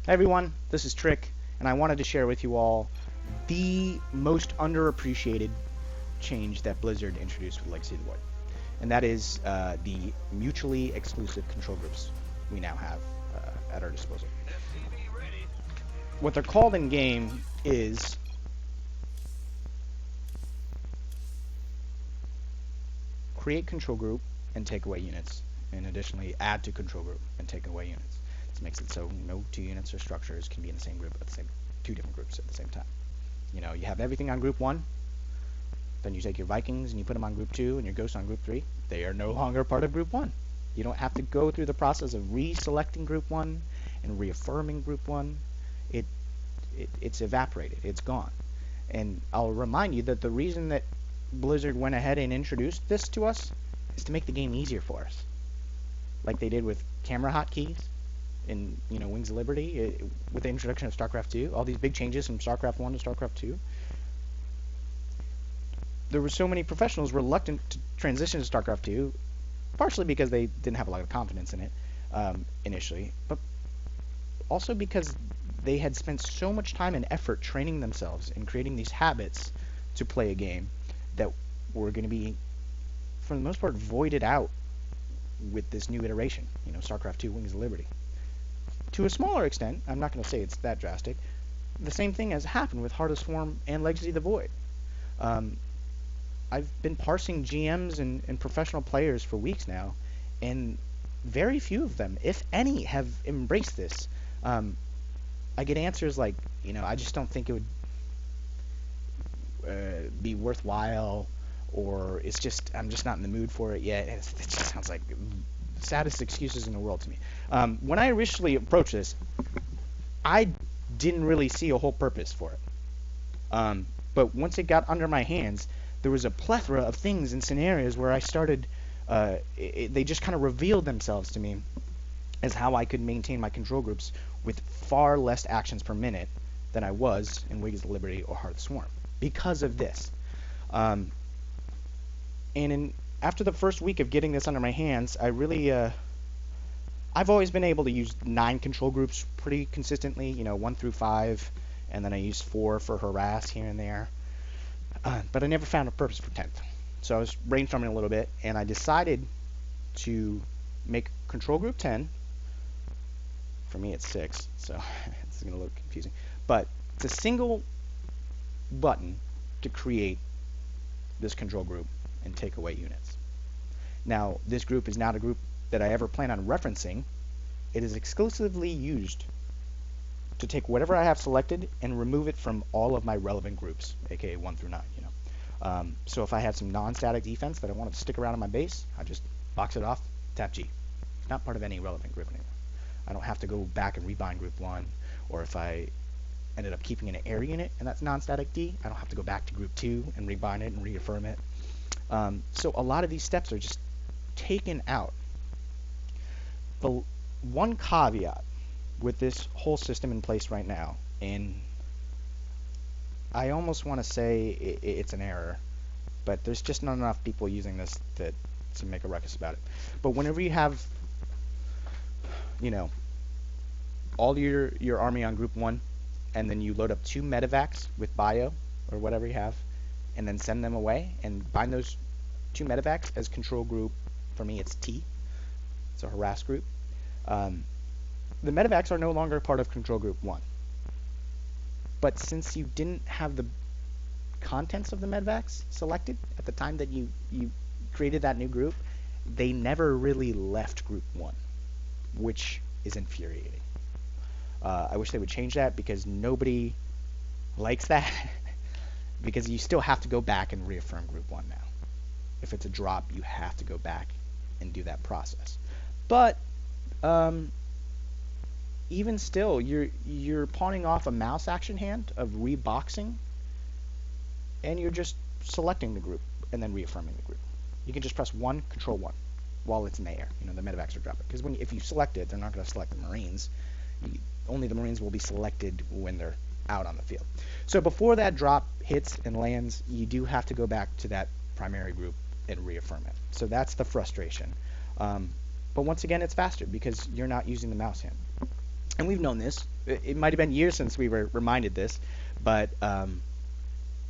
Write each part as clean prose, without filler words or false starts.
Hey everyone, this is Trick, and I wanted to share with you all the most underappreciated change that Blizzard introduced with Legacy of the Void, and that is the mutually exclusive control groups we now have at our disposal. What they're called in game is create control group and take away units, and additionally add to control group and take away units. This makes it so no two units or structures can be in the same group at the same two different groups at the same time. You have everything on group 1, then you take your Vikings and you put them on group 2 and your Ghosts on group 3. They are no longer part of group 1. You don't have to go through the process of reselecting group 1 and reaffirming group 1. It's evaporated. It's gone. And I'll remind you that the reason that Blizzard went ahead and introduced this to us is to make the game easier for us. Like they did with camera hotkeys in Wings of Liberty, with the introduction of StarCraft 2, all these big changes from StarCraft 1 to StarCraft 2. There were so many professionals reluctant to transition to StarCraft 2, partially because they didn't have a lot of confidence in it initially, but also because they had spent so much time and effort training themselves and creating these habits to play a game that were going to be, for the most part, voided out with this new iteration, StarCraft 2 Wings of Liberty. To a smaller extent, I'm not going to say it's that drastic, the same thing has happened with Heart of Swarm and Legacy of the Void. I've been parsing GMs and professional players for weeks now, and very few of them, if any, have embraced this. I get answers like, I just don't think it would be worthwhile, or I'm just not in the mood for it yet. And it just sounds like the saddest excuses in the world to me. When I initially approached this, I didn't really see a whole purpose for it. But once it got under my hands, there was a plethora of things and scenarios where I started, they just kind of revealed themselves to me as how I could maintain my control groups with far less actions per minute than I was in Wings of Liberty or Heart of the Swarm because of this. After the first week of getting this under my hands, I really, I've always been able to use 9 control groups pretty consistently, 1 through 5, and then I use 4 for harass here and there. But I never found a purpose for 10th. So I was brainstorming a little bit, and I decided to make control group 10. For me, it's 6, so it's going to look confusing. But it's a single button to create this control group and take away units. Now, this group is not a group that I ever plan on referencing. It is exclusively used to take whatever I have selected and remove it from all of my relevant groups, aka 1 through 9. So if I had some non-static defense that I wanted to stick around in my base, I just box it off, tap G. It's not part of any relevant group anymore. I don't have to go back and rebind group 1, or if I ended up keeping an air unit and that's non-static D, I don't have to go back to group 2 and rebind it and reaffirm it. So a lot of these steps are just taken out. The one caveat with this whole system in place right now, and I almost want to say it's an error, but there's just not enough people using this to make a ruckus about it. But whenever you have, all your army on group 1, and then you load up 2 medevacs with bio or whatever you have, and then send them away and bind those 2 medevacs as control group. For me, it's T. It's a harass group. The medevacs are no longer part of control group 1. But since you didn't have the contents of the medevacs selected at the time that you created that new group, they never really left group 1, which is infuriating. I wish they would change that because nobody likes that. Because you still have to go back and reaffirm group 1 now. If it's a drop, you have to go back and do that process. But even still, you're pawning off a mouse action hand of reboxing, and you're just selecting the group and then reaffirming the group. You can just press 1, control 1 while it's in the air. The medevacs are dropping. Because if you select it, they're not going to select the Marines. Only the Marines will be selected when they're out on the field. So before that drop hits and lands, you do have to go back to that primary group and reaffirm it. So that's the frustration. But once again, it's faster because you're not using the mouse hand. and we've known this. It might have been years since we were reminded this, but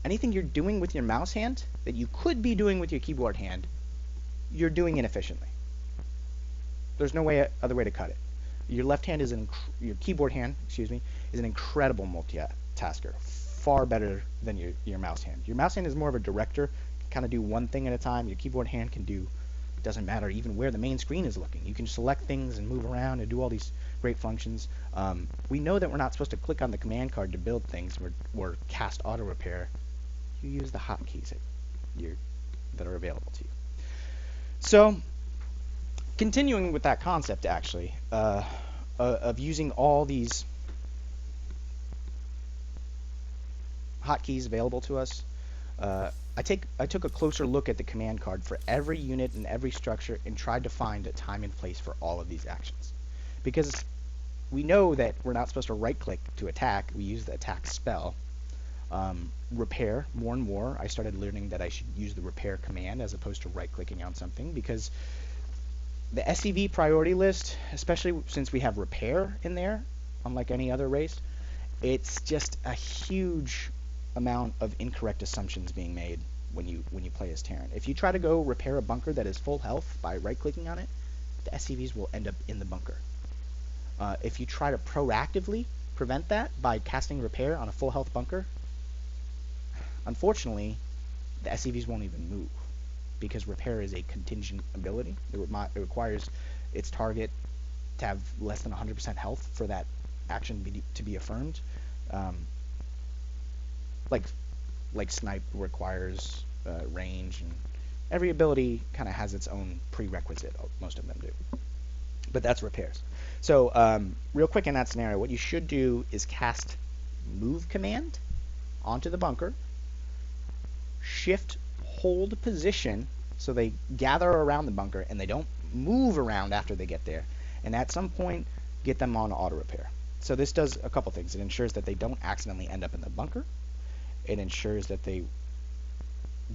anything you're doing with your mouse hand that you could be doing with your keyboard hand, you're doing inefficiently. There's no other way to cut it. Your left hand is your keyboard hand, excuse me, is an incredible multitasker, far better than your mouse hand. Your mouse hand is more of a director, kind of do one thing at a time. Your keyboard hand can do, doesn't matter even where the main screen is looking. You can select things and move around and do all these great functions. We know that we're not supposed to click on the command card to build things or cast auto repair. You use the hotkeys that are available to you. So, continuing with that concept, actually, of using all these hotkeys available to us, I took a closer look at the command card for every unit and every structure and tried to find a time and place for all of these actions. Because we know that we're not supposed to right-click to attack. We use the attack spell. Repair, more and more, I started learning that I should use the repair command as opposed to right-clicking on something, because the SCV priority list, especially since we have repair in there, unlike any other race, it's just a huge amount of incorrect assumptions being made when you play as Terran. If you try to go repair a bunker that is full health by right-clicking on it, the SCVs will end up in the bunker. If you try to proactively prevent that by casting repair on a full health bunker, unfortunately, the SCVs won't even move, because repair is a contingent ability. It requires its target to have less than 100% health for that action to be affirmed. Like snipe requires range, and every ability kind of has its own prerequisite. Most of them do, but that's repairs. So real quick in that scenario, what you should do is cast move command onto the bunker, shift hold position so they gather around the bunker and they don't move around after they get there, and at some point get them on auto repair. So this does a couple things. It ensures that they don't accidentally end up in the bunker. It ensures that they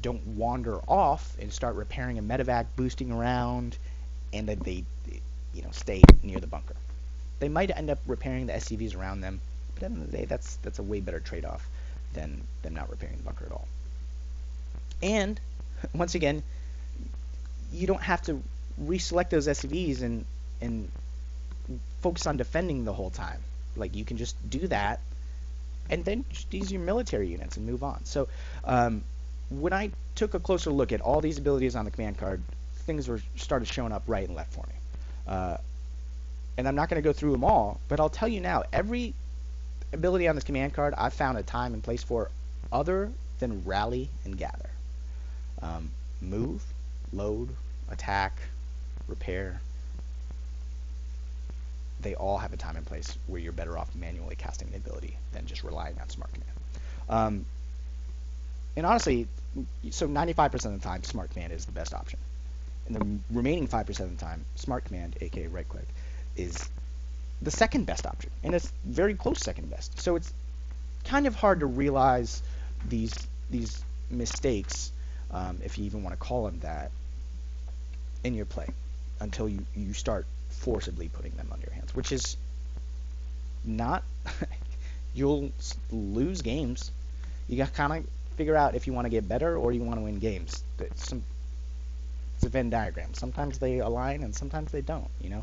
don't wander off and start repairing a medevac, boosting around, and that they stay near the bunker. They might end up repairing the SCVs around them, but at the end of the day, that's a way better trade-off than them not repairing the bunker at all. And once again, you don't have to reselect those SCVs and focus on defending the whole time. Like, you can just do that and then just use your military units and move on. So when I took a closer look at all these abilities on the command card, things started showing up right and left for me. And I'm not going to go through them all, but I'll tell you now, every ability on this command card I've found a time and place for other than rally and gather. Move, load, attack, repair, they all have a time and place where you're better off manually casting the ability than just relying on smart command. And honestly, so 95% of the time, smart command is the best option. And the remaining 5% of the time, smart command, aka right click, is the second best option, and it's very close second best. So it's kind of hard to realize these mistakes, if you even want to call them that, in your play until you start forcibly putting them under your hands, which is not you'll lose games. You got to kind of figure out if you want to get better or you want to win games. It's a Venn diagram. Sometimes they align and sometimes they don't. You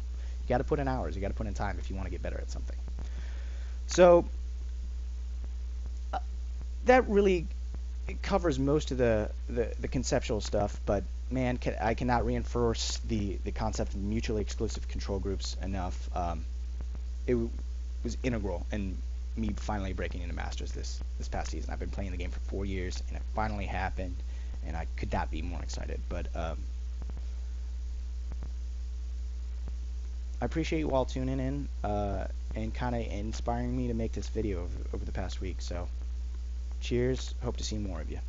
got to put in hours, you got to put in time if you want to get better at something. So that really covers most of the conceptual stuff, but man, I cannot reinforce the concept of mutually exclusive control groups enough. It was integral in me finally breaking into Masters this past season. I've been playing the game for 4 years, and it finally happened, and I could not be more excited. But I appreciate you all tuning in and kind of inspiring me to make this video over the past week. So cheers. Hope to see more of you.